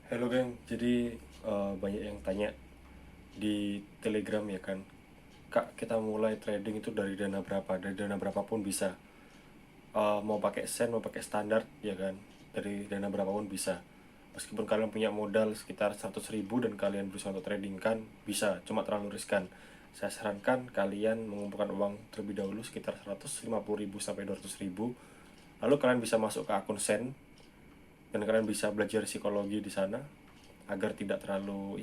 Halo geng, jadi banyak yang tanya di Telegram ya kan, Kak kita mulai trading itu dari dana berapa? Dari dana berapapun bisa. Mau pakai sen, mau pakai standar ya kan, dari dana berapapun bisa. Meskipun kalian punya modal sekitar 100.000 dan kalian berusaha untuk trading kan bisa, cuma terlalu riskan. Saya sarankan kalian mengumpulkan uang terlebih dahulu sekitar 150.000 sampai 200.000. Lalu kalian bisa masuk ke akun sen dan kalian bisa belajar psikologi di sana agar tidak terlalu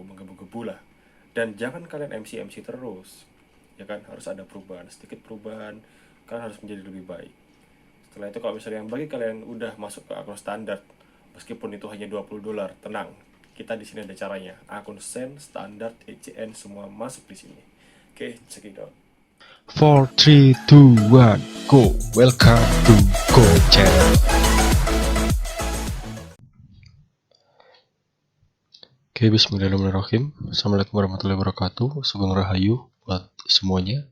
menggebu-gebu lah. Dan jangan kalian MC terus, ya kan, harus ada perubahan, sedikit perubahan, kalian harus menjadi lebih baik. Setelah itu kalau misalnya yang bagi kalian udah masuk ke akun standar, meskipun itu hanya $20, tenang, kita di sini ada caranya. Akun sen, standar, ECN semua masuk di sini. Oke, check it out. 4, 3, 2, 1, go. Welcome to Go Channel. Oke, bismillahirrahmanirrahim. Assalamualaikum warahmatullahi wabarakatuh. Sugeng Rahayu buat semuanya.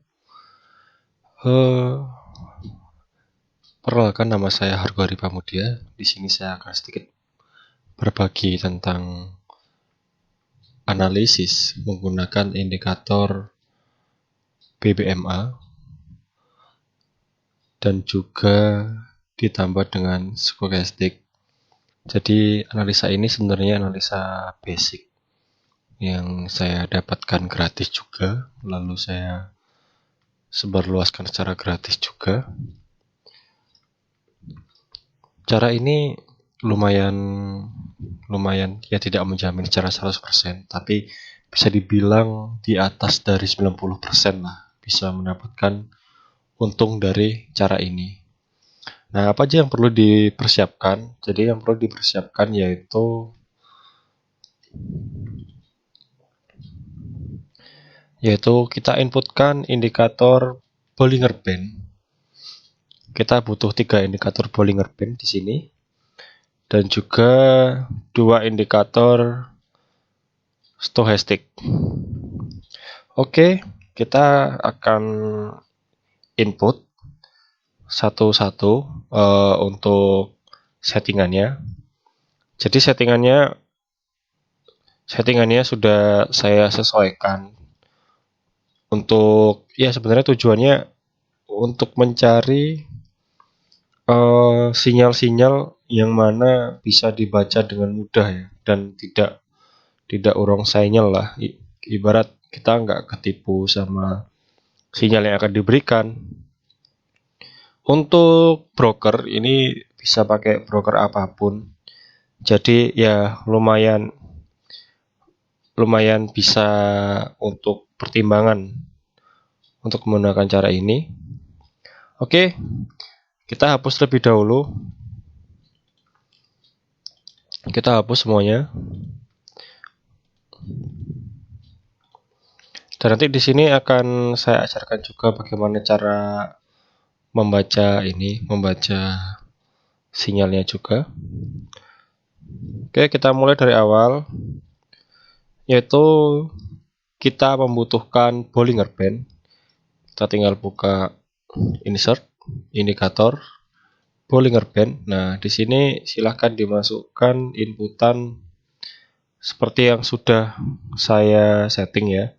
Perkenalkan, nama saya Hargo Hari Pamudia. Di sini saya akan sedikit berbagi tentang analisis menggunakan indikator BBMA dan juga ditambah dengan stokastik. Jadi analisa ini sebenarnya analisa basic yang saya dapatkan gratis juga, lalu saya sebarluaskan secara gratis juga. Cara ini lumayan ya, tidak menjamin secara 100%, tapi bisa dibilang di atas dari 90% lah bisa mendapatkan untung dari cara ini. Nah, apa aja yang perlu dipersiapkan? Jadi yang perlu dipersiapkan yaitu kita inputkan indikator Bollinger Band. Kita butuh 3 indikator Bollinger Band di sini dan juga 2 indikator stokastik. Oke, kita akan input satu-satu untuk settingannya. Jadi settingannya sudah saya sesuaikan. Untuk ya sebenarnya tujuannya untuk mencari sinyal-sinyal yang mana bisa dibaca dengan mudah ya, dan tidak urung sinyal lah. Ibarat kita nggak ketipu sama sinyal yang akan diberikan. Untuk broker ini bisa pakai broker apapun. Jadi ya lumayan bisa untuk pertimbangan untuk menggunakan cara ini. Oke, kita hapus terlebih dahulu. Kita hapus semuanya. Dan nanti di sini akan saya ajarkan juga bagaimana cara membaca sinyalnya juga. Oke, kita mulai dari awal, yaitu kita membutuhkan Bollinger Band. Kita tinggal buka insert indikator Bollinger Band. Nah, di sini silahkan dimasukkan inputan seperti yang sudah saya setting ya.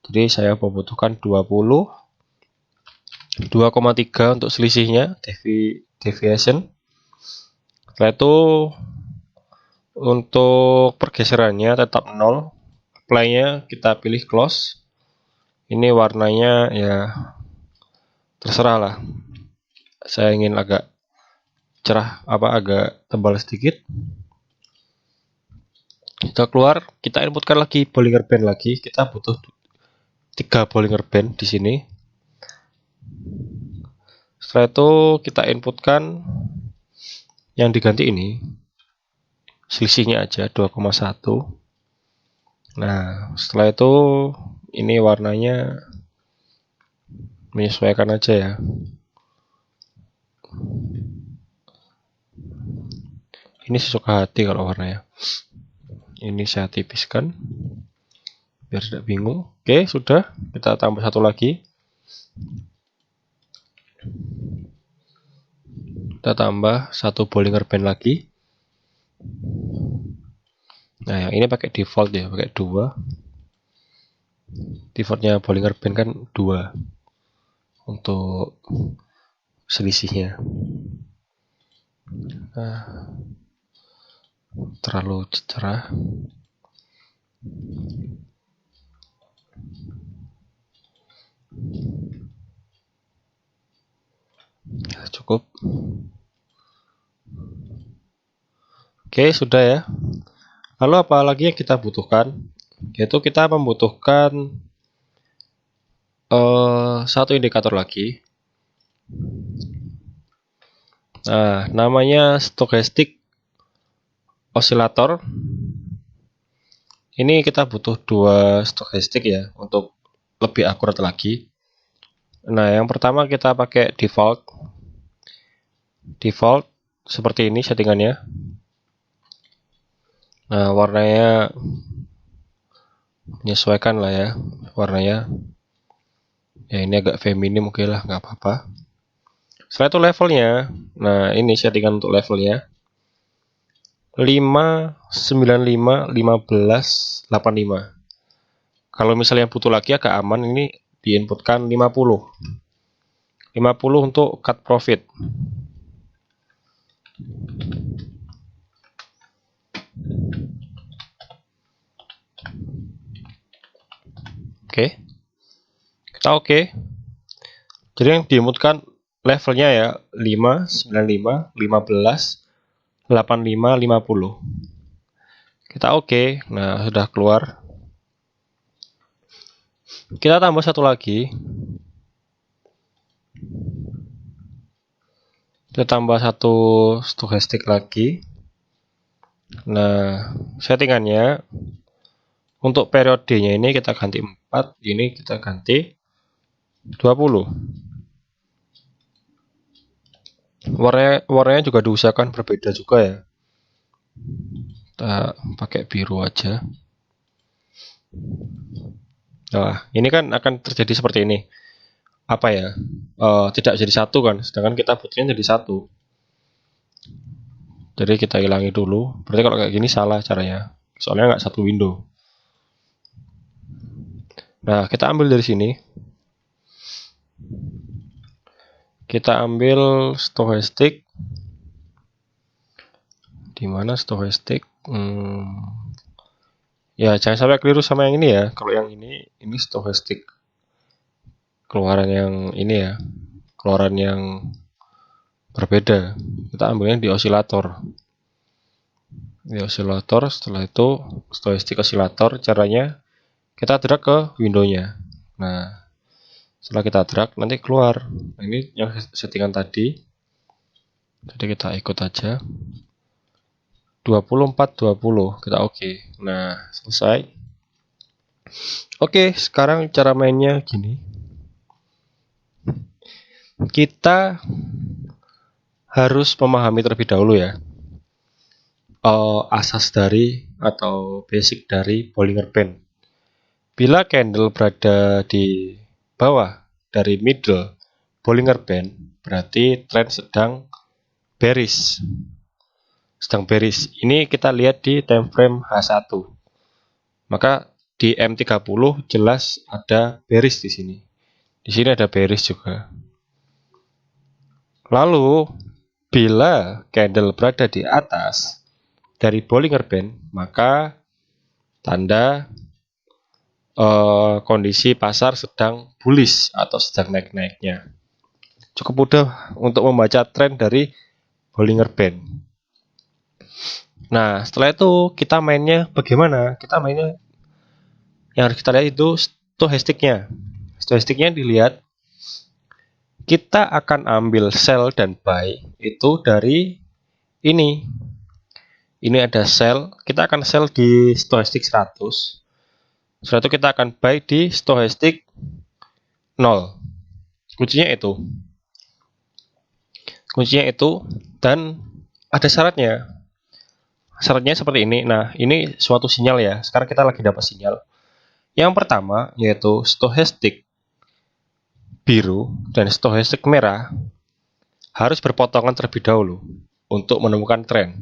Jadi saya membutuhkan 20, 2,3 untuk selisihnya, deviation. Setelah itu untuk pergeserannya tetap 0. Apply-nya kita pilih close. Ini warnanya ya terserah lah. Saya ingin agak cerah, agak tebal sedikit. Kita keluar, kita inputkan lagi Bollinger Band lagi. Kita butuh 3 Bollinger Band di sini. Setelah itu kita inputkan yang diganti ini. Selisihnya aja 2,1. Nah, setelah itu ini warnanya menyesuaikan aja ya. Ini sesuka hati kalau warnanya. Ini saya tipiskan biar tidak bingung. Oke, sudah. Kita tambah satu lagi. Kita tambah 1 Bollinger Band lagi. Nah, yang ini pakai default ya, pakai 2. Defaultnya Bollinger Band kan 2 untuk selisihnya. Nah, terlalu cerah. Ya, cukup. Oke, sudah ya. Lalu apa lagi yang kita butuhkan? Yaitu kita membutuhkan satu indikator lagi. Nah, namanya stochastic oscillator. Ini kita butuh 2 stochastic ya untuk lebih akurat lagi. Nah, yang pertama kita pakai default. Default seperti ini settingannya. Nah, warnanya menyesuaikan lah ya warnanya. Ya, ini agak feminim, oke lah, nggak apa-apa. Setelah itu levelnya. Nah, ini settingan untuk levelnya. 5, 95, 15, 85. Kalau misalnya butuh lagi agak aman, ini diinputkan 50. 50 untuk cut profit. Oke. Kita oke. Jadi yang diinputkan levelnya ya 5, 95, 15, 85, 50. Kita oke. Nah, sudah keluar. Kita tambah satu lagi. Kita tambah satu stochastic lagi. Nah, settingannya untuk periodenya ini kita ganti 4, ini kita ganti 20. Warnanya juga diusahakan berbeda juga ya. Kita pakai biru aja. Nah, ini kan akan terjadi seperti ini. Apa ya? Tidak jadi satu kan, sedangkan kita butuhnya jadi satu. Jadi kita hilangi dulu. Berarti kalau kayak gini salah caranya. Soalnya nggak satu window. Nah, kita ambil dari sini. Kita ambil stochastic. Di mana stochastic? Ya, jangan sampai keliru sama yang ini ya. Kalau yang ini stochastic. Keluaran yang ini ya. Keluaran yang berbeda. Kita ambilnya di osilator. Di osilator, setelah itu stochastic osilator, caranya kita drag ke window-nya. Nah, setelah kita drag nanti keluar. Nah, ini yang settingan tadi. Jadi kita ikut aja. 24 20 kita oke. Nah, selesai. Oke, sekarang cara mainnya gini. Kita harus memahami terlebih dahulu ya. Asas dari atau basic dari Bollinger Band. Bila candle berada di bawah dari middle Bollinger Band, berarti trend sedang bearish. Sedang bearish. Ini kita lihat di time frame H1. Maka di M30 jelas ada bearish di sini. Di sini ada bearish juga. Lalu bila candle berada di atas dari Bollinger Band, maka tanda kondisi pasar sedang bullish atau sedang naik-naiknya. Cukup mudah untuk membaca tren dari Bollinger Band. Nah, setelah itu kita mainnya bagaimana? Kita mainnya yang harus kita lihat itu stochastiknya. Stochastiknya dilihat. Kita akan ambil sell dan buy itu dari ini. Ini ada sell, kita akan sell di stochastic 100. Setelah itu kita akan buy di stochastic 0. Kuncinya itu. Dan ada syaratnya. Syaratnya seperti ini. Nah, ini suatu sinyal ya. Sekarang kita lagi dapat sinyal. Yang pertama yaitu stochastic biru dan stochastic merah harus berpotongan terlebih dahulu untuk menemukan tren.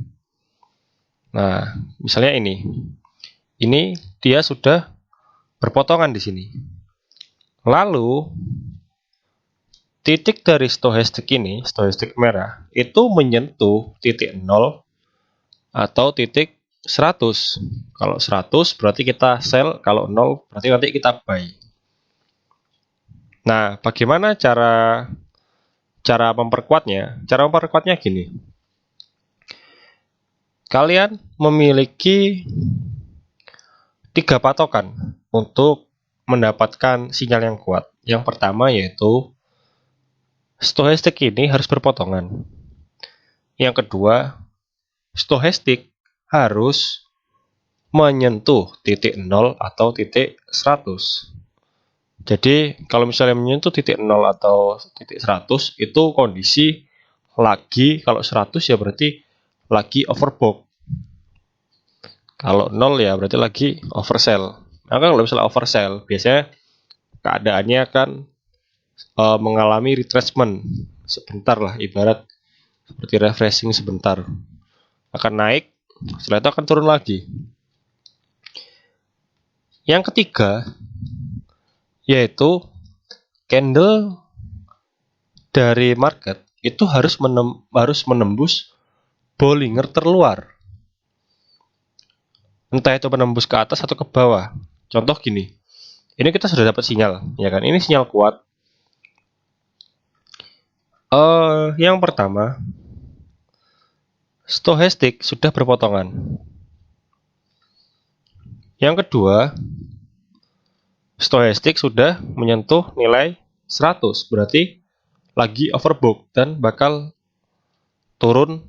Nah, misalnya ini. Ini dia sudah berpotongan di sini. Lalu titik dari stochastic ini, stochastic merah, itu menyentuh titik 0 atau titik 100. Kalau 100 berarti kita sell, kalau 0 berarti nanti kita buy. Nah, bagaimana cara memperkuatnya? Cara memperkuatnya gini. Kalian memiliki 3 patokan untuk mendapatkan sinyal yang kuat. Yang pertama yaitu stochastic ini harus berpotongan. Yang kedua, stochastic harus menyentuh titik 0 atau titik 100. Jadi kalau misalnya menyentuh titik 0 atau titik 100 itu kondisi lagi, kalau 100 ya berarti lagi overbought. Kalau 0 ya berarti lagi oversell. Maka kalau misalnya oversell, biasanya keadaannya akan mengalami retracement sebentar lah, ibarat seperti refreshing sebentar. Akan naik, setelah itu akan turun lagi. Yang ketiga, yaitu candle dari market itu harus menembus Bollinger terluar. Entah itu menembus ke atas atau ke bawah. Contoh gini. Ini kita sudah dapat sinyal, ya kan? Ini sinyal kuat. Yang pertama, stochastic sudah berpotongan. Yang kedua, stochastic sudah menyentuh nilai 100, berarti lagi overbought dan bakal turun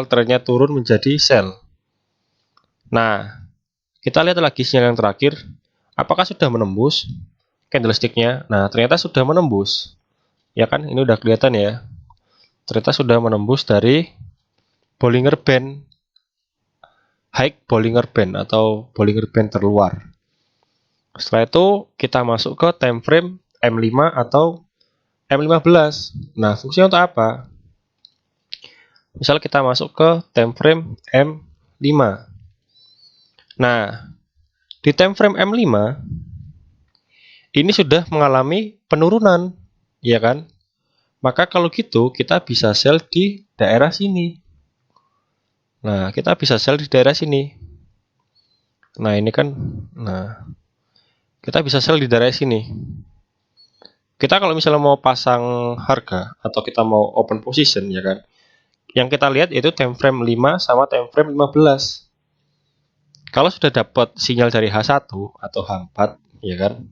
trennya turun menjadi sell. Nah, kita lihat lagi sinyal yang terakhir, apakah sudah menembus candlestick-nya? Nah, ternyata sudah menembus. Ya kan, ini udah kelihatan ya. Ternyata sudah menembus dari Bollinger Band, high Bollinger Band atau Bollinger Band terluar. Setelah itu kita masuk ke time frame M5 atau M15. Nah, fungsinya untuk apa? Misal kita masuk ke time frame M5. Nah, di time frame M5 ini sudah mengalami penurunan, ya kan? Maka kalau gitu kita bisa sell di daerah sini. Nah, kita bisa sell di daerah sini. Nah, ini kan, kita bisa sell di daerah sini. Kita kalau misalnya mau pasang harga atau kita mau open position, ya kan? Yang kita lihat yaitu time frame 5 sama time frame 15. Kalau sudah dapat sinyal dari H1 atau H4, ya kan?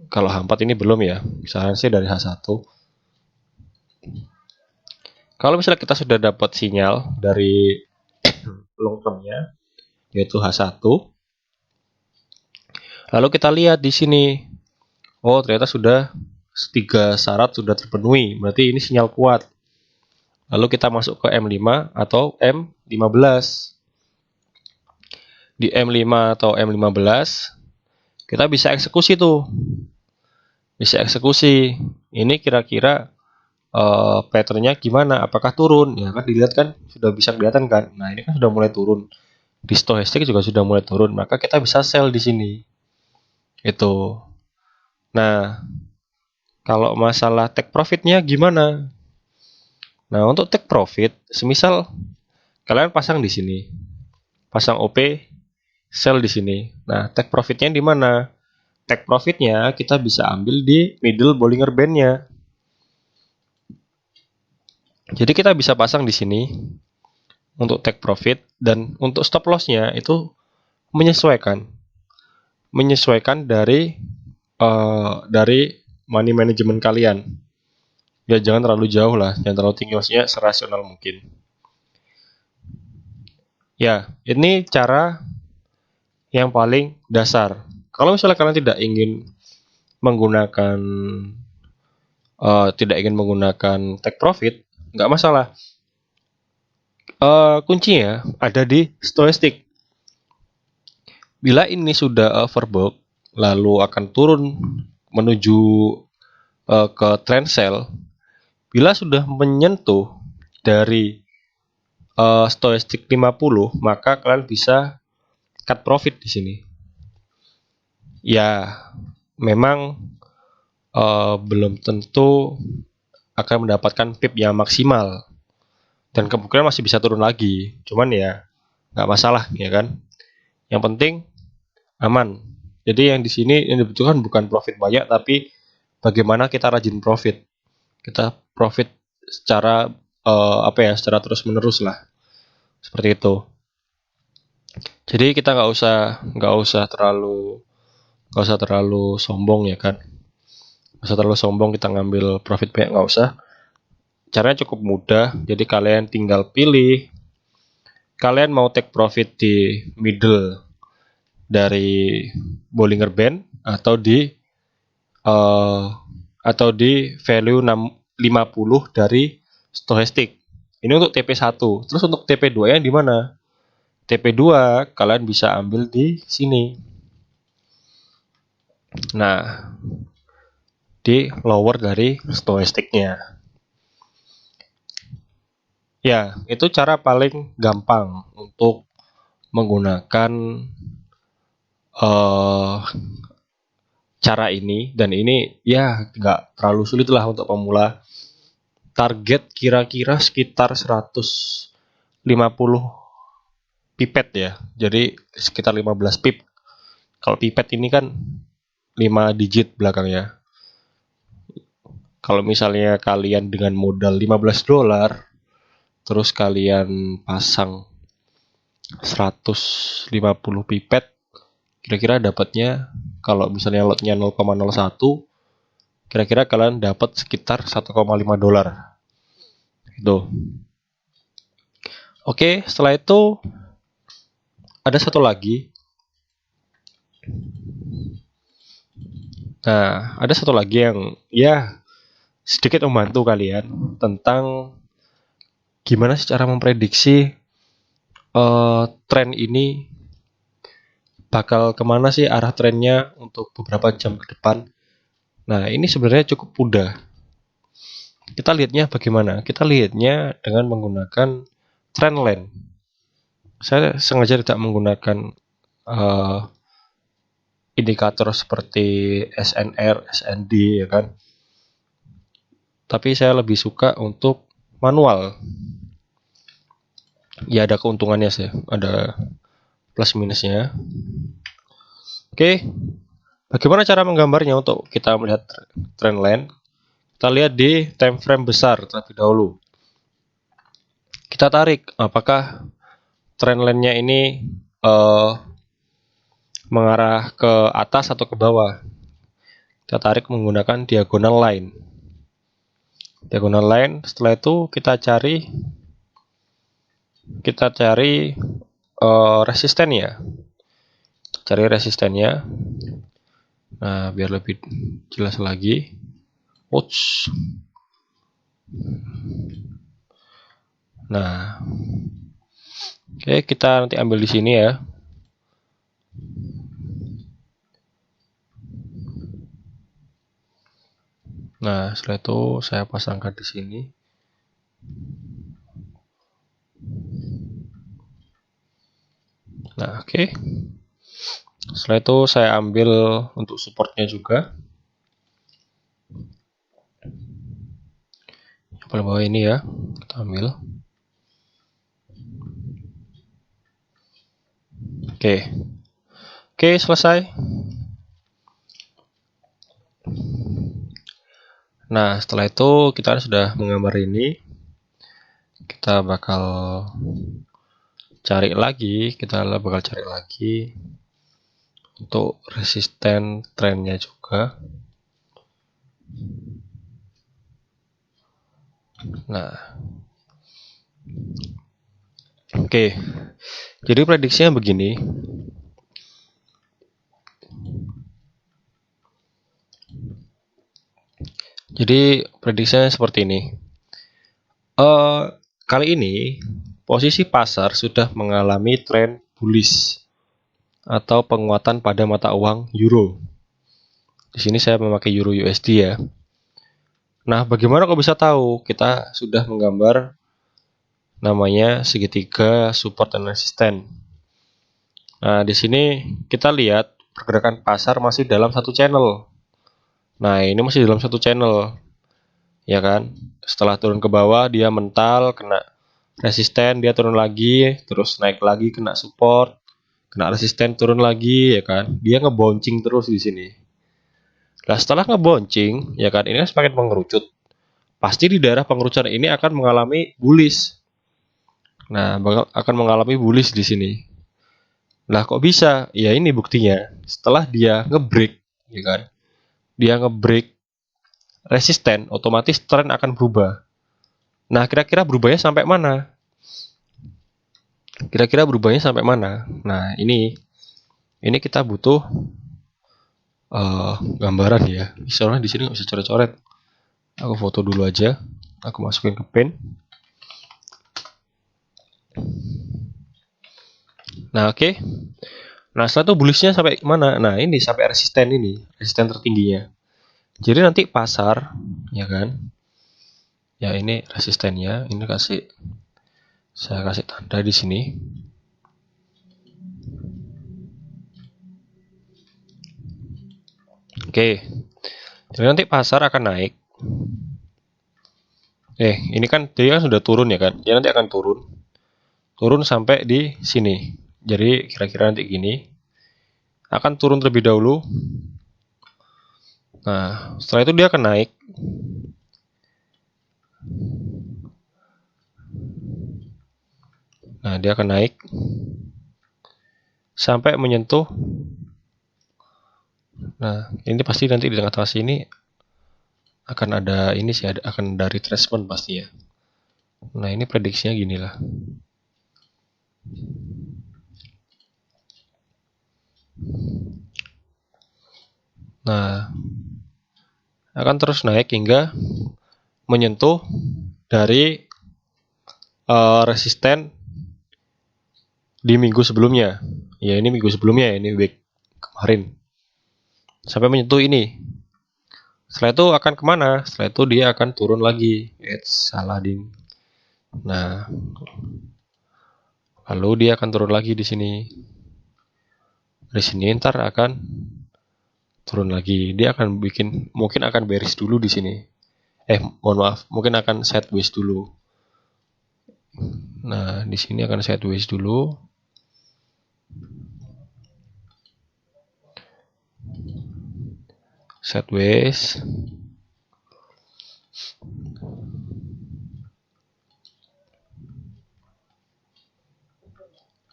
Kalau H4 ini belum ya, misalnya sih dari H1. Kalau misalnya kita sudah dapat sinyal dari long term-nya, yaitu H1, lalu kita lihat di sini, oh ternyata sudah 3 syarat sudah terpenuhi, berarti ini sinyal kuat. Lalu kita masuk ke M5 atau M15. Di M5 atau M15 kita bisa eksekusi tuh. Bisa eksekusi. Ini kira-kira patternnya gimana? Apakah turun? Ya kan dilihat kan sudah bisa kelihatan kan. Nah, ini kan sudah mulai turun. Di stochastic juga sudah mulai turun, maka kita bisa sell di sini. Itu. Nah, kalau masalah take profitnya gimana? Nah, untuk take profit, semisal kalian pasang di sini. Pasang OP, sell di sini. Nah, take profitnya di mana? Take profitnya kita bisa ambil di middle Bollinger Band-nya. Jadi kita bisa pasang di sini untuk take profit, dan untuk stop loss-nya itu menyesuaikan dari money management kalian. Ya jangan terlalu jauh lah, jangan terlalu tinggi, maksudnya serasional mungkin. Ya, ini cara yang paling dasar. Kalau misalnya kalian tidak ingin menggunakan take profit, nggak masalah. Kuncinya ada di stochastic. Bila ini sudah overbought, lalu akan turun menuju ke trend sell. Bila sudah menyentuh dari stochastic 50, maka kalian bisa cut profit di sini. Ya, memang belum tentu akan mendapatkan pip yang maksimal dan kemungkinan masih bisa turun lagi. Cuman ya nggak masalah, ya kan? Yang penting aman. Jadi yang di sini yang dibutuhkan bukan profit banyak, tapi bagaimana kita rajin profit. Kita profit secara secara terus menerus lah, seperti itu. Jadi kita nggak usah terlalu sombong, ya kan? Nggak usah terlalu sombong kita ngambil profit banyak, nggak usah. Caranya cukup mudah. Jadi kalian tinggal pilih kalian mau take profit di middle dari Bollinger Band atau di value 50 dari stochastic. Ini untuk TP1. Terus untuk TP2 yang di mana? TP2 kalian bisa ambil di sini. Nah, di lower dari stochasticnya. Ya, itu cara paling gampang untuk menggunakan cara ini, dan ini ya nggak terlalu sulit lah untuk pemula. Target kira-kira sekitar 150 pipet ya, jadi sekitar 15 pip. Kalau pipet ini kan 5 digit belakangnya. Kalau misalnya kalian dengan modal $15, terus kalian pasang 150 pipet, kira-kira dapatnya kalau misalnya lotnya 0,01, kira-kira kalian dapat sekitar $1,5. Gitu. Oke, setelah itu ada satu lagi. Nah, ada satu lagi yang ya sedikit membantu kalian tentang gimana sih cara memprediksi tren ini bakal kemana sih arah trennya untuk beberapa jam ke depan. Nah, ini sebenarnya cukup mudah. Kita lihatnya bagaimana? Kita lihatnya dengan menggunakan trendline. Saya sengaja tidak menggunakan indikator seperti SNR, SND, ya kan? Tapi saya lebih suka untuk manual. Ya ada keuntungannya sih, ada plus minusnya. Oke, bagaimana cara menggambarnya untuk kita melihat trendline? Kita lihat di time frame besar terlebih dahulu. Kita tarik apakah trendline-nya ini mengarah ke atas atau ke bawah. Kita tarik menggunakan diagonal line. Diagonal line, setelah itu kita cari resistennya. Cari resistennya. Nah, biar lebih jelas lagi. Ouch. Nah, oke, kita nanti ambil di sini ya. Nah, setelah itu saya pasangkan di sini. Nah, oke. Setelah itu saya ambil untuk supportnya juga. Yang paling bawah ini ya, kita ambil. Oke, selesai. Nah, setelah itu kita sudah menggambar ini. Kita bakal cari lagi untuk resisten trennya juga. Nah, oke. Jadi prediksinya begini. Jadi prediksinya seperti ini. Kali ini posisi pasar sudah mengalami tren bullish atau penguatan pada mata uang euro. Di sini saya memakai euro USD ya. Nah, bagaimana kok bisa tahu? Kita sudah menggambar namanya segitiga support dan resisten. Nah, di sini kita lihat pergerakan pasar masih dalam satu channel. Nah, ini masih dalam satu channel, ya kan? Setelah turun ke bawah, dia mental, kena resisten, dia turun lagi, terus naik lagi, kena support, kena resisten, turun lagi, ya kan? Dia ngebouncing terus di sini. Nah, setelah ngebouncing, ya kan, ini kan semakin mengerucut. Pasti di daerah pengerucutan ini akan mengalami bullish. Nah, akan mengalami bullish di sini. Lah kok bisa? Ya ini buktinya. Setelah dia ngebreak, ya kan? Dia ngebreak resisten, otomatis tren akan berubah. Nah, kira-kira berubahnya sampai mana? Kira-kira berubahnya sampai mana? Nah, ini kita butuh gambaran ya. Soalnya di sini nggak bisa coret-coret. Aku foto dulu aja. Aku masukin ke pen. Nah, oke. Nah, setelah itu bullishnya sampai mana? Nah, ini sampai resisten ini, resisten tertingginya. Jadi nanti pasar, ya kan? Ya ini resistennya, ini saya kasih tanda di sini. Oke. Jadi nanti pasar akan naik. Ini kan dia kan sudah turun ya kan? Dia nanti akan turun. Turun sampai di sini. Jadi kira-kira nanti gini. Akan turun terlebih dahulu. Nah, setelah itu dia akan naik. Nah, dia akan naik sampai menyentuh. Nah, ini pasti nanti di tengah-tengah sini akan ada ini sih, akan ada retracement pasti ya. Nah, ini prediksinya gini lah. Nah, akan terus naik hingga menyentuh dari resisten di minggu sebelumnya. Ya, ini minggu sebelumnya ya, ini week kemarin. Sampai menyentuh ini. Setelah itu akan kemana? Setelah itu dia akan turun lagi. Salah ding. Nah, lalu dia akan turun lagi di sini. Di sini ntar akan turun lagi. Dia akan mungkin akan bearish dulu di sini. Mohon maaf, mungkin akan sideways dulu. Nah, di sini akan sideways dulu. Sideways.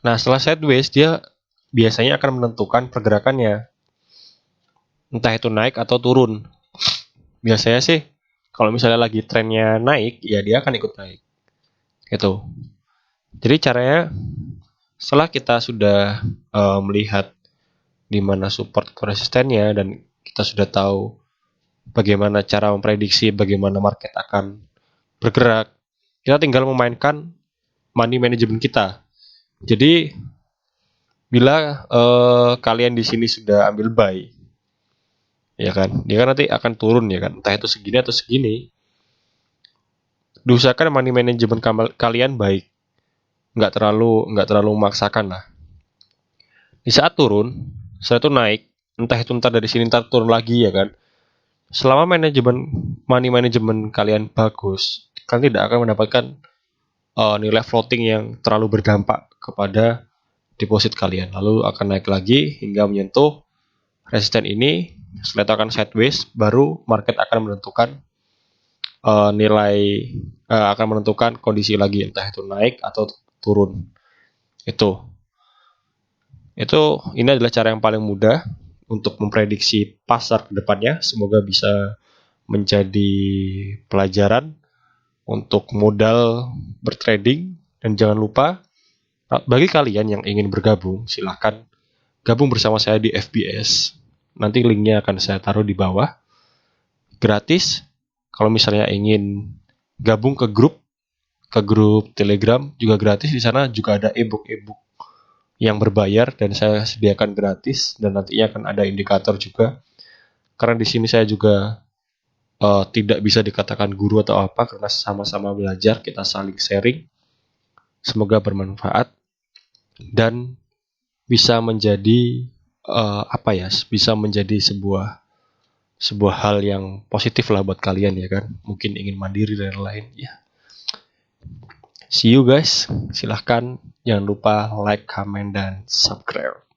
Nah, setelah sideways dia biasanya akan menentukan pergerakannya. Entah itu naik atau turun. Biasanya sih kalau misalnya lagi trennya naik, ya dia akan ikut naik. Gitu. Jadi caranya setelah kita sudah melihat di mana support atau resistennya dan kita sudah tahu bagaimana cara memprediksi bagaimana market akan bergerak, kita tinggal memainkan money management kita. Jadi bila kalian di sini sudah ambil buy, ya kan, dia kan nanti akan turun ya kan, entah itu segini atau segini. Diusahakan money management kalian baik, nggak terlalu memaksakan lah. Di saat turun, setelah itu naik, entah itu ntar dari sini ntar turun lagi ya kan. Selama money management kalian bagus, kalian tidak akan mendapatkan nilai floating yang terlalu berdampak kepada deposit kalian. Lalu akan naik lagi hingga menyentuh resisten ini. Setelah itu akan sideways, baru market akan menentukan akan menentukan kondisi lagi, entah itu naik atau turun. Ini adalah cara yang paling mudah untuk memprediksi pasar ke depannya. Semoga bisa menjadi pelajaran untuk modal bertrading. Dan jangan lupa, bagi kalian yang ingin bergabung, silahkan gabung bersama saya di FBS. Nanti linknya akan saya taruh di bawah. Gratis. Kalau misalnya ingin gabung ke grup Telegram juga gratis. Di sana juga ada e-book yang berbayar dan saya sediakan gratis, dan nantinya akan ada indikator juga. Karena di sini saya juga tidak bisa dikatakan guru atau apa, karena sama-sama belajar, kita saling sharing. Semoga bermanfaat dan bisa menjadi bisa menjadi sebuah hal yang positif lah buat kalian ya kan. Mungkin ingin mandiri dan lain ya. See you guys. Silahkan jangan lupa like, comment, dan subscribe.